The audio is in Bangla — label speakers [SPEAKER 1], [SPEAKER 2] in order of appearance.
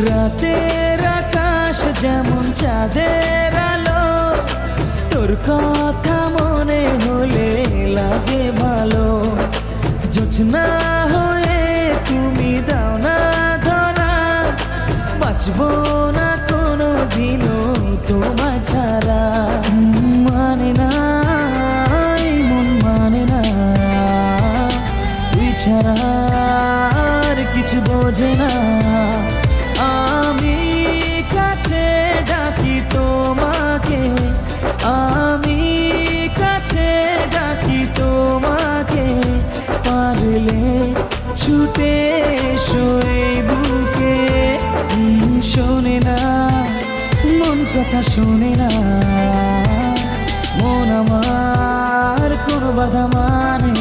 [SPEAKER 1] রাতের আকাশ যেমন চাঁদের আলো, তোর কথা মনে হলে লাগে ভালো। জোছনা হয়ে তুমি দাও না ধরা, বাঁচবো না কোনো দিনও তোমায় ছাড়া। মানে না এই মন মানে না, তুই ছাড়া আর কিছু বোঝে না। আমি কাছে ডাকি তোমাকে, আমি কাছে ডাকি তোমাকে, পারলে ছুটে এসো এই বুকে। শোনে না মন কথা, শোনে না মন আমার কোনো বাধা মানে